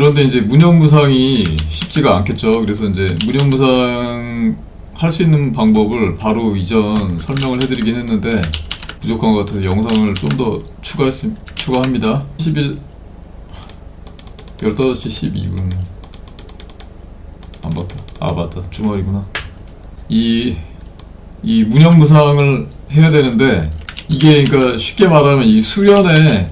그런데 이제 무념무상이 쉽지가 않겠죠. 그래서 이제 무념무상 할 수 있는 방법을 바로 이전 설명을 해드리긴 했는데 부족한 것 같아서 영상을 좀 더 추가합니다. 15시 12분 안 봤다. 아 맞다, 주말이구나. 이 무념무상을 해야 되는데, 이게 그러니까 쉽게 말하면 이 수련의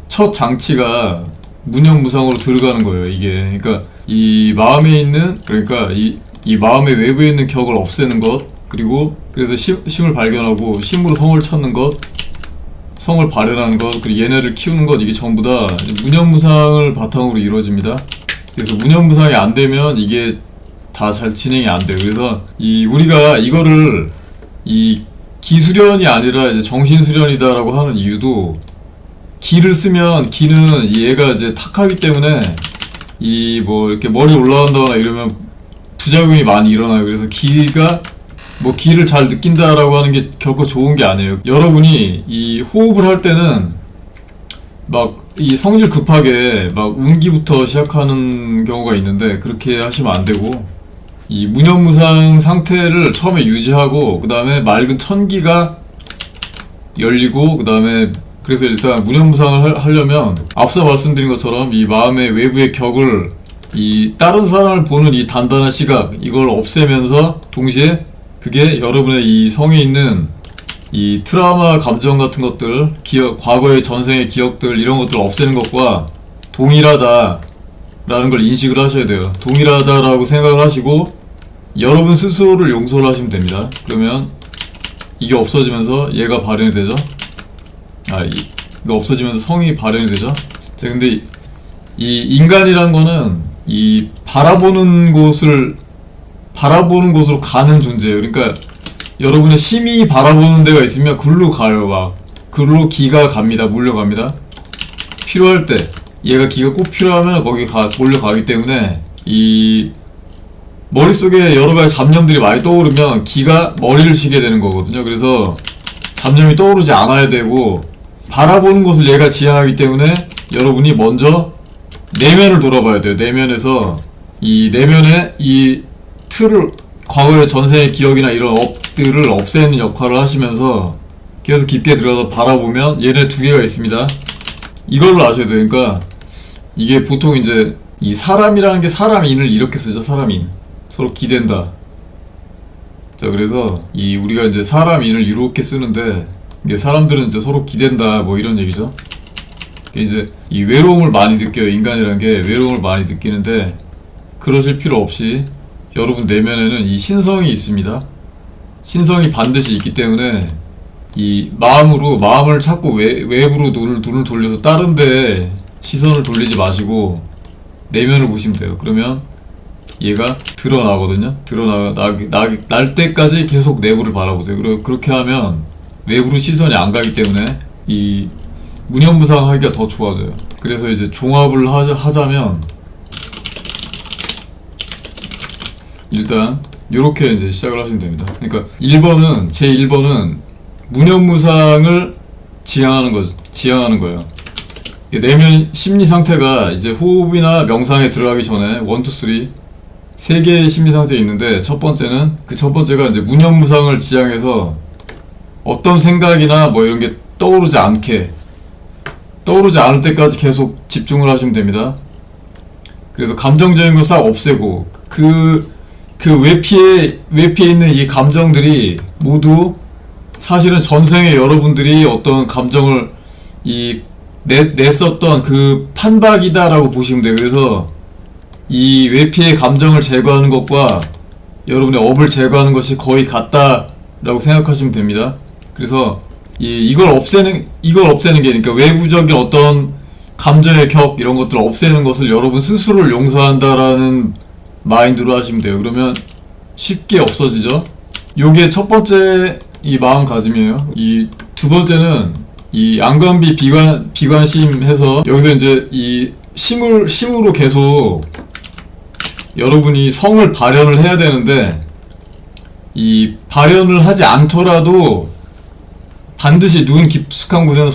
첫 장치가 무념무상으로 들어가는 거예요. 이게 그러니까 이 마음에 있는, 그러니까 이 마음의 외부에 있는 격을 없애는 것, 그리고 그래서 심을 발견하고 심으로 성을 찾는 것, 성을 발현하는 것, 그리고 얘네를 키우는 것, 이게 전부 다 무념무상을 바탕으로 이루어집니다. 그래서 무념무상이 안 되면 이게 다 잘 진행이 안 돼요. 그래서 우리가 이거를 기수련이 아니라 이제 정신수련이다라고 하는 이유도, 기를 쓰면 기는 얘가 이제 탁하기 때문에 뭐 이렇게 머리 올라간다거나 이러면 부작용이 많이 일어나요. 그래서 기를 잘 느낀다라고 하는 게 결코 좋은 게 아니에요. 여러분이 이 호흡을 할 때는 막 이 성질 급하게 막 운기부터 시작하는 경우가 있는데, 그렇게 하시면 안 되고, 이 무념무상 상태를 처음에 유지하고 그 다음에 맑은 천기가 열리고, 그 다음에 그래서 일단 무념무상을 하려면 앞서 말씀드린 것처럼 이 마음의 외부의 격을, 이 다른 사람을 보는 이 단단한 시각, 이걸 없애면서 동시에 그게 여러분의 이 성에 있는 이 트라우마 감정 같은 것들, 과거의 전생의 기억들, 이런 것들 없애는 것과 동일하다 라는 걸 인식을 하셔야 돼요. 동일하다라고 생각을 하시고 여러분 스스로를 용서를 하시면 됩니다. 그러면 이게 없어지면서 얘가 발현이 되죠. 이거 없어지면서 성이 발현이 되죠. 자, 근데 이 인간이란 거는 이 바라보는 곳으로 가는 존재예요. 그러니까 여러분의 심이 바라보는 데가 있으면 글로 가요. 막 글로 기가 갑니다. 몰려갑니다. 필요할 때, 얘가 기가 꼭 필요하면 거기 몰려가기 때문에 이 머릿속에 여러가지 잡념들이 많이 떠오르면 기가 머리를 쉬게 되는 거거든요. 그래서 잡념이 떠오르지 않아야 되고, 바라보는 것을 얘가 지향하기 때문에 여러분이 먼저 내면을 돌아봐야 돼요. 내면에서 이 내면의 이 틀을, 과거의 전생의 기억이나 이런 업들을 없애는 역할을 하시면서 계속 깊게 들어가서 바라보면 얘네 두 개가 있습니다. 이걸로 아셔야 돼요. 그러니까 이게 보통 이제 이 사람이라는 게 사람인을 이렇게 쓰죠. 사람인. 서로 기댄다. 자, 그래서 우리가 이제 사람인을 이렇게 쓰는데, 이게 사람들은 이제 서로 기댄다 뭐 이런 얘기죠. 이제 이 외로움을 많이 느껴요. 인간이라는 게 외로움을 많이 느끼는데, 그러실 필요 없이 여러분 내면에는 이 신성이 있습니다. 신성이 반드시 있기 때문에 이 마음을 찾고 외부로 눈을 돌려서 다른 데 시선을 돌리지 마시고 내면을 보시면 돼요. 그러면 얘가 드러나거든요. 날 때까지 계속 내부를 바라보세요. 그리고 그렇게 하면 외부로 시선이 안 가기 때문에 이 무념무상 하기가 더 좋아져요. 그래서 이제 종합을 하자면 일단 요렇게 이제 시작을 하시면 됩니다. 그러니까 제 1번은 무념무상을 지향하는 거예요. 내면 심리 상태가 이제 호흡이나 명상에 들어가기 전에 1, 2, 3 세 개의 심리 상태가 있는데, 첫 번째가 이제 무념무상을 지향해서 어떤 생각이나 뭐 이런 게 떠오르지 않을 때까지 계속 집중을 하시면 됩니다. 그래서 감정적인 거 싹 없애고 그 외피에 있는 이 감정들이 모두 사실은 전생에 여러분들이 어떤 감정을 냈었던 그 판박이다라고 보시면 돼요. 그래서 이 외피의 감정을 제거하는 것과 여러분의 업을 제거하는 것이 거의 같다라고 생각하시면 됩니다. 그래서 이걸 없애는 게, 그러니까 외부적인 어떤 감정의 격, 이런 것들을 없애는 것을 여러분 스스로를 용서한다라는 마인드로 하시면 돼요. 그러면 쉽게 없어지죠. 요게 첫 번째 이 마음가짐이에요. 이 두 번째는 이 안관비 비관심 해서, 여기서 이제 이 심으로 계속 여러분이 성을 발현을 해야 되는데, 이 발현을 하지 않더라도 반드시 눈 깊숙한 곳에는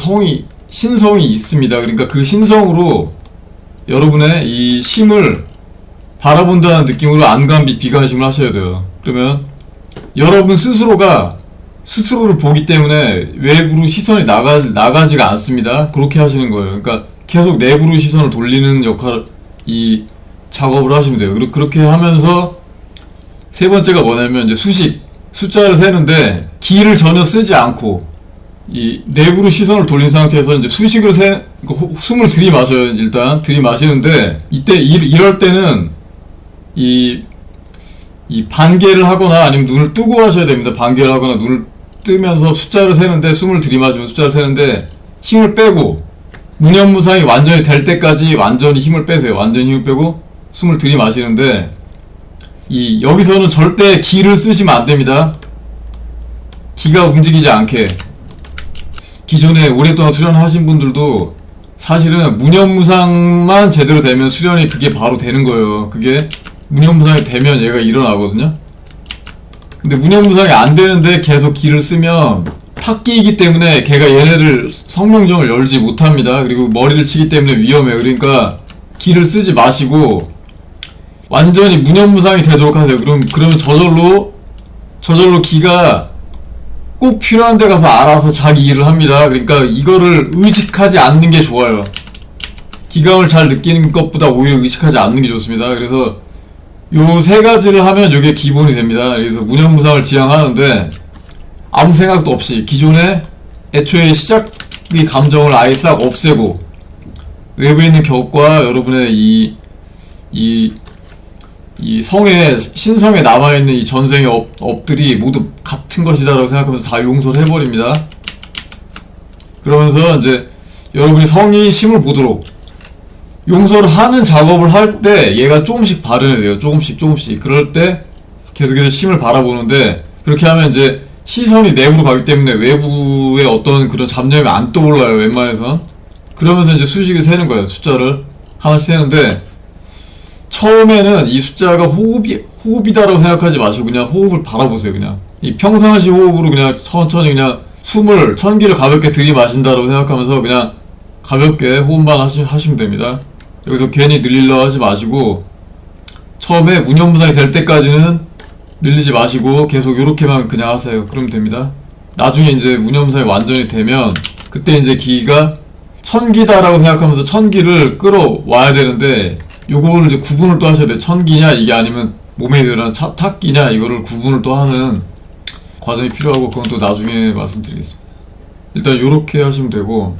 신성이 있습니다. 그러니까 그 신성으로 여러분의 이 심을 바라본다는 느낌으로 안감비 비관심을 하셔야 돼요. 그러면 여러분 스스로가 스스로를 보기 때문에 외부로 시선이 나가지가 않습니다. 그렇게 하시는 거예요. 그러니까 계속 내부로 시선을 돌리는 이 작업을 하시면 돼요. 그렇게 하면서 세 번째가 뭐냐면 이제 숫자를 세는데 기를 전혀 쓰지 않고 이 내부로 시선을 돌린 상태에서 이제 수식을 숨을 들이마셔요. 일단 들이마시는데 이럴 때는 이 반개를 하거나 아니면 눈을 뜨고 하셔야 됩니다. 반개를 하거나 눈을 뜨면서 숫자를 세는데 숨을 들이마시면 숫자를 세는데 힘을 빼고 무념무상이 완전히 될 때까지 완전히 힘을 빼세요. 완전히 힘을 빼고 숨을 들이마시는데 여기서는 절대 기를 쓰시면 안 됩니다. 기가 움직이지 않게. 기존에 오랫동안 수련하신 분들도 사실은 무념무상만 제대로 되면 수련이 그게 바로 되는 거예요. 그게 무념무상이 되면 얘가 일어나거든요. 근데 무념무상이 안 되는데 계속 기를 쓰면 탁기이기 때문에 걔가 얘네를 성명정을 열지 못합니다. 그리고 머리를 치기 때문에 위험해요. 그러니까 기를 쓰지 마시고 완전히 무념무상이 되도록 하세요. 그러면 저절로 기가 꼭 필요한 데 가서 알아서 자기 일을 합니다. 그러니까 이거를 의식하지 않는 게 좋아요. 기감을 잘 느끼는 것보다 오히려 의식하지 않는 게 좋습니다. 그래서 요 세 가지를 하면 요게 기본이 됩니다. 그래서 무념무상을 지향하는데 아무 생각도 없이 기존에 애초에 시작의 감정을 아예 싹 없애고 외부에 있는 격과 여러분의 이 신성에 남아있는 이 전생의 업들이 모두 같은 것이다라고 생각하면서 다 용서를 해버립니다. 그러면서 이제 여러분이 성이 심을 보도록 용서를 하는 작업을 할 때 얘가 조금씩 발현이 돼요. 조금씩. 그럴 때 계속해서 심을 바라보는데 그렇게 하면 이제 시선이 내부로 가기 때문에 외부의 어떤 그런 잡념이 안 떠올라요. 웬만해선. 그러면서 이제 수식을 세는 거예요. 숫자를 하나씩 세는데 처음에는 이 숫자가 호흡이다라고 생각하지 마시고 그냥 호흡을 바라보세요. 그냥 이 평상시 호흡으로 그냥 천천히 그냥 숨을 천기를 가볍게 들이마신다라고 생각하면서 그냥 가볍게 호흡만 하시면 됩니다. 여기서 괜히 늘리려 하지 마시고 처음에 무념무상이 될 때까지는 늘리지 마시고 계속 요렇게만 그냥 하세요. 그러면 됩니다. 나중에 이제 무념무상이 완전히 되면 그때 이제 기가 천기다라고 생각하면서 천기를 끌어와야 되는데 요거를 이제 구분을 또 하셔야 돼요. 천기냐 이게 아니면 몸에 들어간 탁기냐 이거를 구분을 또 하는 과정이 필요하고 그건 또 나중에 말씀드리겠습니다. 일단 요렇게 하시면 되고